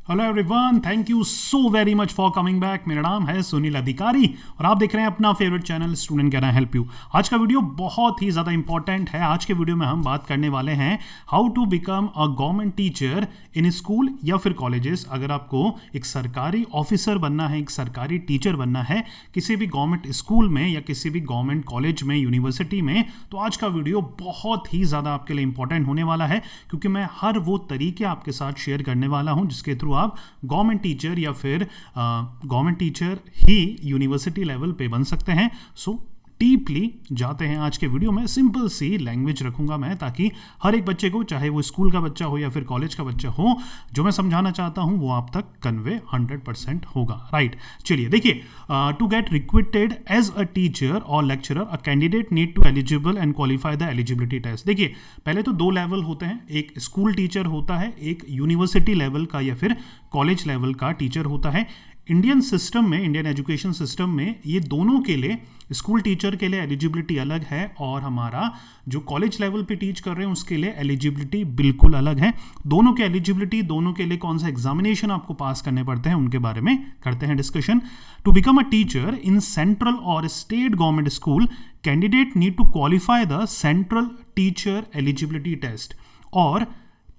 Hello everyone, thank you so very much for coming back. मेरा नाम है सुनील अधिकारी और आप देख रहे हैं अपना favourite channel student can I help you. आज का वीडियो बहुत ही ज़्यादा इंपॉर्टेंट है। आज के वीडियो में हम बात करने वाले हैं how to become a government teacher in school या फिर कॉलेजेस। अगर आपको एक सरकारी ऑफिसर बनना है, एक सरकारी टीचर बनना है किसी भी गवर्नमेंट स्कूल में या किसी भी गवर्नमेंट कॉलेज में, यूनिवर्सिटी में, तो आज का वीडियो बहुत ही ज़्यादा आपके लिए इंपॉर्टेंट होने वाला है, क्योंकि मैं हर वो तरीके आपके साथ शेयर करने वाला हूँ जिसके थ्रू आप गवर्नमेंट टीचर या फिर गवर्नमेंट टीचर ही यूनिवर्सिटी लेवल पे बन सकते हैं। सो डीपली जाते हैं आज के वीडियो में। सिंपल सी लैंग्वेज रखूंगा मैं, ताकि हर एक बच्चे को, चाहे वो स्कूल का बच्चा हो या फिर कॉलेज का बच्चा हो, जो मैं समझाना चाहता हूं वो आप तक कन्वे 100% होगा। राइट, चलिए देखिए, to get recruited as a teacher और lecturer a candidate need to eligible and qualify the eligibility test. देखिए, पहले तो दो लेवल होते हैं, एक स्कूल टीचर होता है, एक यूनिवर्सिटी लेवल का या फिर कॉलेज लेवल का टीचर होता है। इंडियन सिस्टम में, इंडियन एजुकेशन सिस्टम में ये दोनों के लिए, स्कूल टीचर के लिए एलिजिबिलिटी अलग है और हमारा जो कॉलेज लेवल पे टीच कर रहे हैं उसके लिए एलिजिबिलिटी बिल्कुल अलग है। दोनों के एलिजिबिलिटी, दोनों के लिए कौन सा एग्जामिनेशन आपको पास करने पड़ते हैं उनके बारे में करते हैं discussion. To become a teacher in central और state government school, candidate need to qualify the central teacher eligibility test और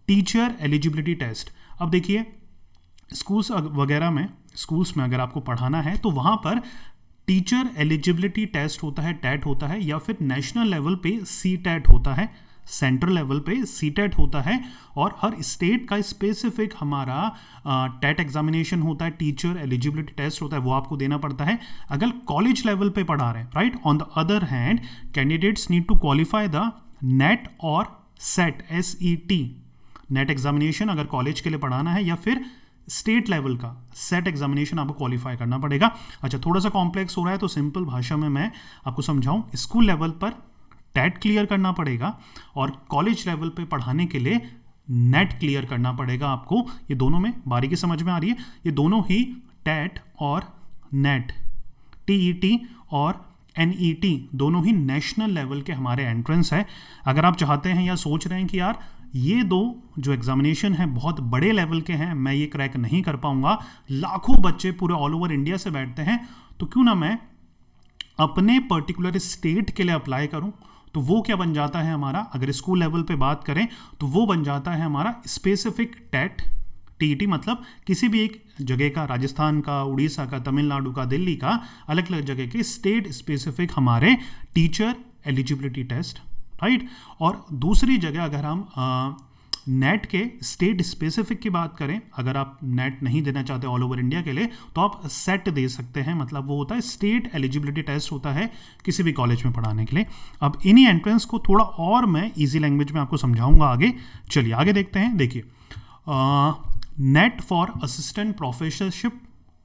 टीचर एलिजिबिलिटी टेस्ट। अब देखिए, स्कूल्स वगैरह में, स्कूल्स में अगर आपको पढ़ाना है तो वहाँ पर टीचर एलिजिबिलिटी टेस्ट होता है, टेट होता है, या फिर नेशनल लेवल पे सी टेट होता है, सेंट्रल लेवल पे सी टेट होता है, और हर स्टेट का स्पेसिफिक हमारा टेट एग्जामिनेशन होता है, टीचर एलिजिबिलिटी टेस्ट होता है, वो आपको देना पड़ता है अगर कॉलेज लेवल पे पढ़ा रहे हैं। Right, on the other hand candidates need to qualify the NET और सेट, SET नेट एग्जामिनेशन अगर कॉलेज के लिए पढ़ाना है, या फिर स्टेट लेवल का सेट एग्जामिनेशन आपको क्वालिफाई करना पड़ेगा। अच्छा, थोड़ा सा कॉम्प्लेक्स हो रहा है तो सिंपल भाषा में मैं आपको समझाऊं। स्कूल लेवल पर टेट क्लियर करना पड़ेगा और कॉलेज लेवल पे पढ़ाने के लिए नेट क्लियर करना पड़ेगा आपको। ये दोनों में बारीकी समझ में आ रही है? ये दोनों ही टेट और नेट, TET और NET, दोनों ही नेशनल लेवल के हमारे एंट्रेंस है। अगर आप चाहते हैं या सोच रहे हैं कि यार ये दो जो एग्जामिनेशन है बहुत बड़े लेवल के हैं, मैं ये क्रैक नहीं कर पाऊंगा, लाखों बच्चे पूरे ऑल ओवर इंडिया से बैठते हैं, तो क्यों ना मैं अपने पर्टिकुलर स्टेट के लिए अप्लाई करूं। तो वो क्या बन जाता है हमारा, अगर स्कूल लेवल पे बात करें तो वो बन जाता है हमारा स्पेसिफिक टेट, TET, मतलब किसी भी एक जगह का, राजस्थान का, उड़ीसा का, तमिलनाडु का, दिल्ली का, अलग अलग जगह के स्टेट स्पेसिफिक हमारे टीचर एलिजिबिलिटी टेस्ट। राइट, और दूसरी जगह अगर हम नेट के स्टेट स्पेसिफिक की बात करें, अगर आप नेट नहीं देना चाहते ऑल ओवर इंडिया के लिए, तो आप सेट दे सकते हैं, मतलब वो होता है स्टेट एलिजिबिलिटी टेस्ट होता है किसी भी कॉलेज में पढ़ाने के लिए। अब इन्हीं एंट्रेंस को थोड़ा और मैं इजी लैंग्वेज में आपको समझाऊंगा आगे। चलिए आगे देखते हैं। देखिए, net for assistant professorship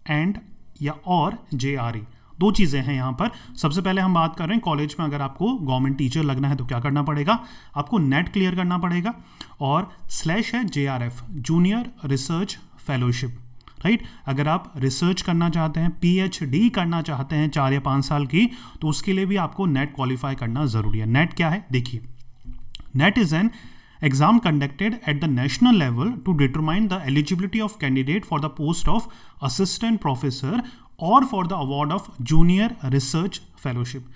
and या और JRE, दो चीज़ें हैं यहाँ पर। सबसे पहले हम बात कर रहे हैं कॉलेज में, अगर आपको गवर्नमेंट टीचर लगना है तो क्या करना पड़ेगा, आपको नेट क्लियर करना पड़ेगा, और स्लैश है JRF, junior research fellowship. Right, अगर आप रिसर्च करना चाहते हैं, PhD करना चाहते हैं 4 या 5 साल की, तो उसके लिए भी आपको नेट क्वालिफाई करना ज़रूरी है। नेट क्या है, देखिए, net is an exam conducted at the national level to determine the eligibility of candidate for the post of assistant professor or for the award of junior research fellowship।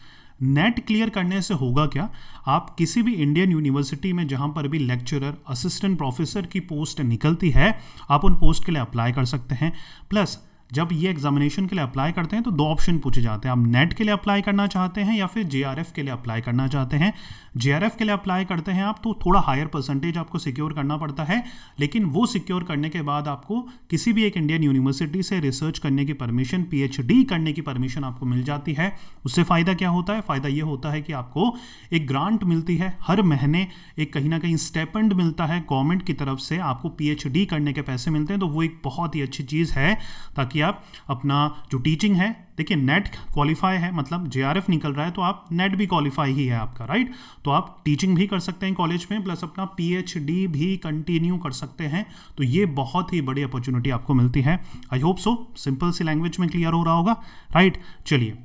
Net clear करने से होगा क्या, आप किसी भी Indian university में जहां पर भी लेक्चरर, असिस्टेंट प्रोफेसर की पोस्ट निकलती है, आप उन पोस्ट के लिए अप्लाई कर सकते हैं। प्लस जब ये एग्जामिनेशन के लिए अप्लाई करते हैं तो 2 ऑप्शन पूछे जाते हैं, आप नेट के लिए अप्लाई करना चाहते हैं या फिर JRF के लिए अप्लाई करना चाहते हैं। JRF के लिए अप्लाई करते हैं आप तो थोड़ा हायर परसेंटेज आपको सिक्योर करना पड़ता है, लेकिन वो सिक्योर करने के बाद आपको किसी भी एक इंडियन यूनिवर्सिटी से रिसर्च करने की परमिशन, PhD करने की परमिशन आपको मिल जाती है। उससे फ़ायदा क्या होता है, फ़ायदा ये होता है कि आपको एक ग्रांट मिलती है, हर महीने एक कहीं ना कहीं स्टेपेंड मिलता है गवर्नमेंट की तरफ से, आपको PhD करने के पैसे मिलते हैं। तो वो एक बहुत ही अच्छी चीज़ है, ताकि आप अपना जो टीचिंग है, देखिए नेट क्वालिफाई है मतलब JRF निकल रहा है तो आप नेट भी क्वालिफाई ही है आपका। राइट, तो आप टीचिंग भी कर सकते हैं कॉलेज में, प्लस अपना PhD भी कंटिन्यू कर सकते हैं। तो ये बहुत ही बड़ी अपॉर्चुनिटी आपको मिलती है। आई होप सो सिंपल सी लैंग्वेज में क्लियर हो रहा होगा। राइट, चलिए,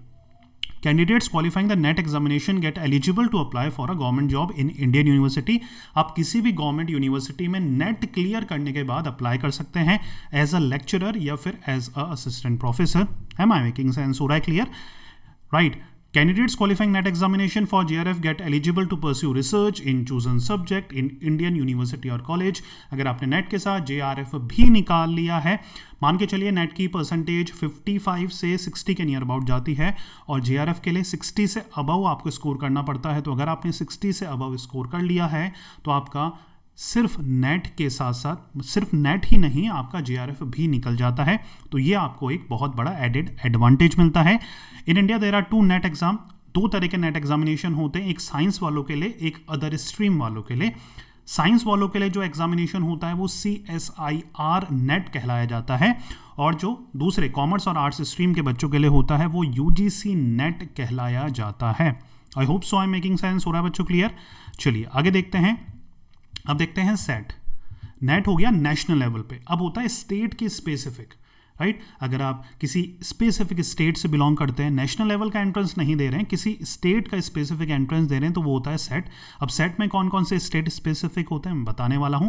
candidates qualifying the NET examination get eligible to apply for a government job in Indian university. आप किसी भी गवर्नमेंट यूनिवर्सिटी में नेट क्लियर करने के बाद अप्लाई कर सकते हैं एज अ लेक्चरर या फिर as a assistant professor. Am I making sense? हो रहा है clear? Right. Candidates qualifying NET examination for JRF get eligible to pursue research in chosen subject in Indian University or College। अगर आपने net के साथ JRF भी निकाल लिया है, मान के चलिए नेट की परसेंटेज 55 से 60 के नियर अबाउट जाती है और JRF के लिए 60 से अबव आपको स्कोर करना पड़ता है। तो अगर आपने 60 से अबव स्कोर कर लिया है तो आपका सिर्फ नेट के साथ साथ सिर्फ नेट ही नहीं, आपका JRF भी निकल जाता है। तो ये आपको एक बहुत बड़ा एडेड एडवांटेज मिलता है। In India there are 2 NET exam. 2 तरह के नेट एग्जामिनेशन होते हैं, एक साइंस वालों के लिए, एक अदर स्ट्रीम वालों के लिए। साइंस वालों के लिए जो एग्जामिनेशन होता है वो CSIR नेट कहलाया जाता है और जो दूसरे कॉमर्स और आर्ट्स स्ट्रीम के बच्चों के लिए होता है वो UGC नेट कहलाया जाता है। I hope so I am making sense? हो रहा है बच्चों क्लियर? चलिए आगे देखते हैं। अब देखते हैं सेट। नेट हो गया नेशनल लेवल पे, अब होता है स्टेट की स्पेसिफिक। राइट, अगर आप किसी स्पेसिफिक स्टेट से बिलोंग करते हैं, नेशनल लेवल का एंट्रेंस नहीं दे रहे हैं, किसी स्टेट का स्पेसिफिक एंट्रेंस दे रहे हैं, तो वो होता है सेट। अब सेट में कौन कौन से स्टेट स्पेसिफिक होते हैं मैं बताने वाला हूं।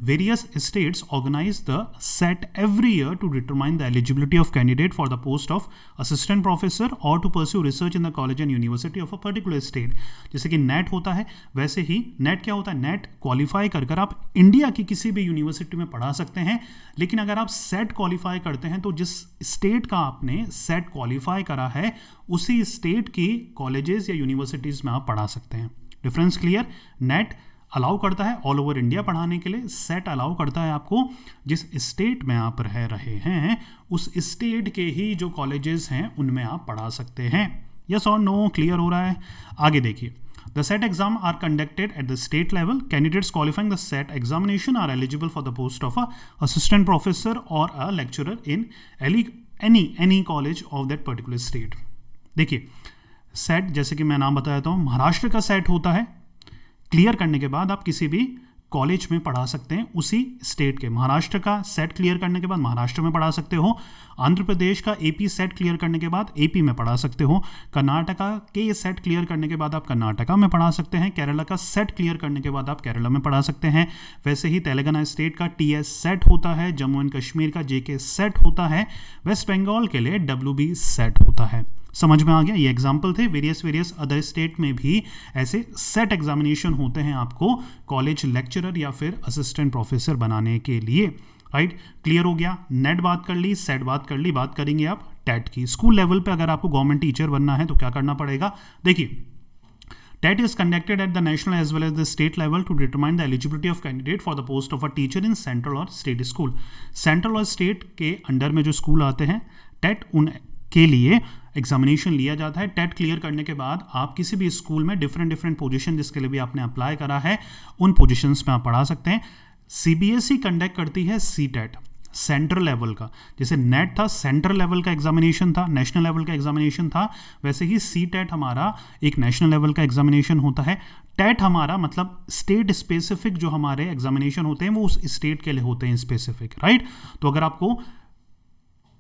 Various states organize the SET every year to determine the eligibility of candidate for the post of assistant professor और to pursue research in the college and university of a particular state. जैसे कि net होता है, वैसे ही net क्या होता है, net qualify कर आप इंडिया की किसी भी यूनिवर्सिटी में पढ़ा सकते हैं। लेकिन अगर आप सेट क्वालिफाई करते हैं तो जिस स्टेट का आपने सेट क्वालिफाई करा है उसी स्टेट की कॉलेजेस या यूनिवर्सिटीज में आप पढ़ा सकते हैं। Difference clear? नेट अलाउ करता है ऑल ओवर इंडिया पढ़ाने के लिए, सेट अलाउ करता है आपको जिस स्टेट में आप रह रहे हैं उस स्टेट के ही जो कॉलेजेस हैं उनमें आप पढ़ा सकते हैं। यस और नो? क्लियर हो रहा है? आगे देखिए। The SET exam are conducted at the state level. Candidates qualifying the SET examination are eligible for the post of a assistant professor or a lecturer in any college of that particular state. देखिए set, जैसे कि मैं नाम बता देता हूँ, महाराष्ट्र का set होता है। क्लियर करने के बाद आप किसी भी कॉलेज में पढ़ा सकते हैं उसी स्टेट के। महाराष्ट्र का सेट क्लियर करने के बाद महाराष्ट्र में पढ़ा सकते हो। आंध्र प्रदेश का AP सेट क्लियर करने के बाद AP में पढ़ा सकते हो। कर्नाटका के सेट क्लियर करने के बाद आप कर्नाटका में पढ़ा सकते हैं। केरला का सेट क्लियर करने के बाद आप केरला में पढ़ा सकते हैं। वैसे ही तेलंगाना स्टेट का TS सेट होता है। जम्मू एंड कश्मीर का JK सेट होता है। वेस्ट बंगाल के लिए WB सेट होता है। समझ में आ गया? ये एग्जाम्पल थे। वेरियस अदर स्टेट में भी ऐसे सेट एग्जामिनेशन होते हैं आपको कॉलेज लेक्चरर या फिर असिस्टेंट प्रोफेसर बनाने के लिए। राइट, क्लियर हो गया? नेट बात कर ली, सेट बात कर ली, बात करेंगे आप टेट की। स्कूल लेवल पे अगर आपको गवर्नमेंट टीचर बनना है तो क्या करना पड़ेगा? देखिए, TET is conducted at the national as well as the state level to determine the eligibility of candidate for the post of a teacher in central or state school. Central और state के under में जो school आते हैं, TET उन के लिए examination लिया जाता है। टेट क्लियर करने के बाद आप किसी भी स्कूल में डिफरेंट पोजीशन जिसके लिए भी आपने अप्लाई करा है उन पोजीशंस में आप पढ़ा सकते हैं। CBSE कंडक्ट करती है CTET सेंट्रल लेवल का। जैसे नेट था सेंट्रल लेवल का एग्जामिनेशन था, नेशनल लेवल का एग्जामिनेशन था, वैसे ही CTET हमारा एक नेशनल लेवल का एग्जामिनेशन होता है। टेट हमारा मतलब स्टेट स्पेसिफिक जो हमारे एग्जामिनेशन होते हैं वो उस स्टेट के लिए होते हैं स्पेसिफिक। राइट, तो अगर आपको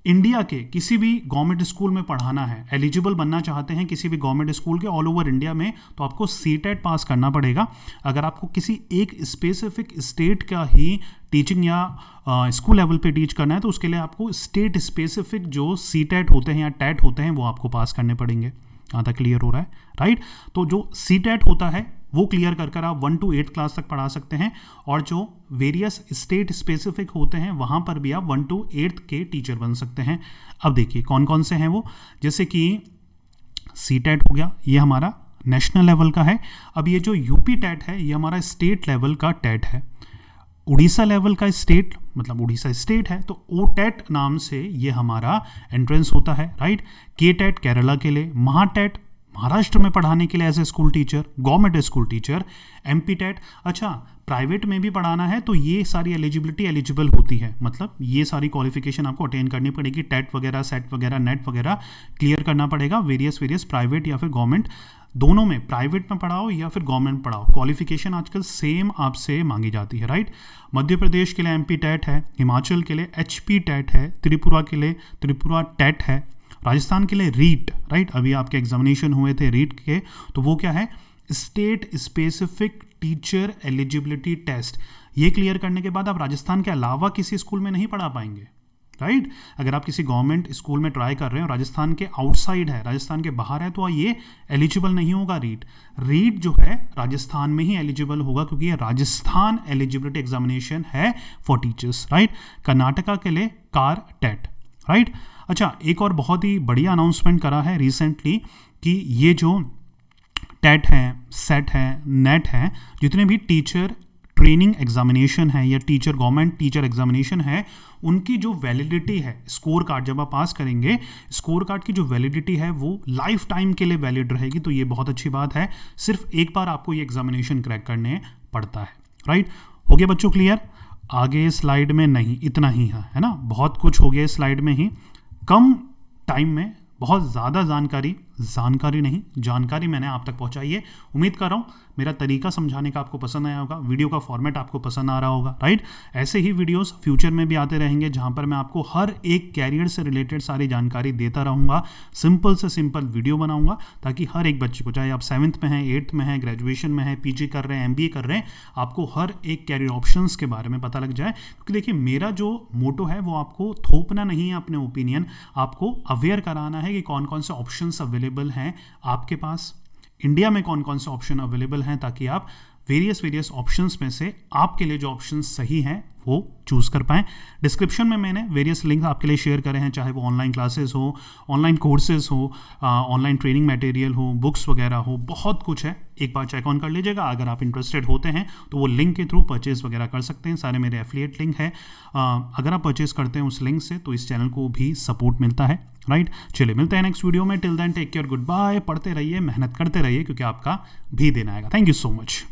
इंडिया के किसी भी गवर्नमेंट स्कूल में पढ़ाना है, एलिजिबल बनना चाहते हैं किसी भी गवर्नमेंट स्कूल के ऑल ओवर इंडिया में, तो आपको CTET पास करना पड़ेगा। अगर आपको किसी एक स्पेसिफिक स्टेट का ही टीचिंग या स्कूल लेवल पे टीच करना है तो उसके लिए आपको स्टेट स्पेसिफिक जो CTET होते हैं या टेट होते हैं वो आपको पास करने पड़ेंगे। यहाँ तक क्लियर हो रहा है? राइट, तो जो CTET होता है वो क्लियर कर आप 1 to 8 क्लास तक पढ़ा सकते हैं और जो वेरियस स्टेट स्पेसिफिक होते हैं वहाँ पर भी आप 1 to 8 के टीचर बन सकते हैं। अब देखिए कौन कौन से हैं वो, जैसे कि CTET हो गया, ये हमारा नेशनल लेवल का है। अब ये जो UP टेट है ये हमारा स्टेट लेवल का टेट है। उड़ीसा लेवल का स्टेट मतलब उड़ीसा स्टेट है तो OTET नाम से ये हमारा एंट्रेंस होता है। राइट, KTET केरला के लिए, महाटेट महाराष्ट्र में पढ़ाने के लिए as a school teacher, government school teacher, MP TET. अच्छा, प्राइवेट में भी पढ़ाना है तो ये सारी एलिजिबल होती है, मतलब ये सारी क्वालिफिकेशन आपको अटेन करनी पड़ेगी। टेट वगैरह, सेट वगैरह, नेट वगैरह क्लियर करना पड़ेगा। वेरियस प्राइवेट या फिर गवर्नमेंट, दोनों में, प्राइवेट में पढ़ाओ या फिर गवर्नमेंट पढ़ाओ, क्वालिफिकेशन आजकल सेम आपसे मांगी जाती है। राइट, मध्य प्रदेश के लिए MP टेट है, हिमाचल के लिए HP टेट है, त्रिपुरा के लिए त्रिपुरा टेट है, राजस्थान के लिए रीट, राइट, अभी आपके एग्जामिनेशन हुए थे रीट के, तो वो क्या है, state specific teacher eligibility test. ये क्लियर करने के बाद आप राजस्थान के अलावा किसी स्कूल में नहीं पढ़ा पाएंगे, राइट। अगर आप किसी गवर्नमेंट स्कूल में ट्राई कर रहे हो, राजस्थान के आउटसाइड है, राजस्थान के बाहर है, तो ये एलिजिबल नहीं होगा रीट। रीट जो है राजस्थान में ही एलिजिबल होगा, क्योंकि ये राजस्थान एलिजिबिलिटी एग्जामिनेशन है फॉर टीचर्स, राइट। कर्नाटका के लिए कार टेट, राइट। अच्छा, एक और बहुत ही बढ़िया अनाउंसमेंट करा है रिसेंटली कि ये जो टेट है, सेट है, नेट है, जितने भी टीचर ट्रेनिंग एग्जामिनेशन है या टीचर गवर्नमेंट टीचर एग्जामिनेशन है, उनकी जो वैलिडिटी है, स्कोर कार्ड जब आप पास करेंगे, स्कोर कार्ड की जो वैलिडिटी है वो लाइफ टाइम के लिए वैलिड रहेगी। तो ये बहुत अच्छी बात है, सिर्फ एक बार आपको ये एग्जामिनेशन क्रैक करने पड़ता है, राइट। हो गया बच्चों क्लियर? आगे स्लाइड में नहीं, इतना ही है ना, बहुत कुछ हो गया इस स्लाइड में ही, कम टाइम में बहुत ज़्यादा जानकारी मैंने आप तक पहुंचाई है। उम्मीद कर रहा हूँ मेरा तरीका समझाने का आपको पसंद आया होगा, वीडियो का फॉर्मेट आपको पसंद आ रहा होगा, राइट। ऐसे ही वीडियोस फ्यूचर में भी आते रहेंगे, जहां पर मैं आपको हर एक कैरियर से रिलेटेड सारी जानकारी देता रहूँगा। सिंपल से सिंपल वीडियो बनाऊँगा ताकि हर एक बच्चे को, चाहे आप 7th में हैं, 8th में हैं, ग्रेजुएशन में हैं, PG कर रहे हैं, MBA कर रहे हैं, आपको हर एक कैरियर ऑप्शंस के बारे में पता लग जाए। क्योंकि देखिए, मेरा जो मोटो है वो आपको थोपना नहीं है अपने ओपिनियन, आपको अवेयर कराना है कि कौन कौन से ऑप्शंस अवेलेबल हैं आपके पास, इंडिया में कौन कौन से ऑप्शन अवेलेबल हैं, ताकि आप वेरियस ऑप्शंस में से आपके लिए जो ऑप्शन सही हैं वो चूज़ कर पाएँ। डिस्क्रिप्शन में मैंने वेरियस लिंक्स आपके लिए शेयर करे हैं, चाहे वो ऑनलाइन क्लासेस हो, ऑनलाइन कोर्सेज हो, ऑनलाइन ट्रेनिंग मटेरियल हो, बुक्स वगैरह हो, बहुत कुछ है। एक बार चेक ऑन कर लीजिएगा। अगर आप इंटरेस्टेड होते हैं तो वो लिंक के थ्रू परचेज वगैरह कर सकते हैं, सारे मेरे एफिलिएट लिंक है। अगर आप परचेज करते हैं उस लिंक से तो इस चैनल को भी सपोर्ट मिलता है, राइट। चलिए मिलते हैं नेक्स्ट वीडियो में। Till then take care, good bye. पढ़ते रहिए, मेहनत करते रहिए, क्योंकि आपका भी दिन आएगा। Thank you so much.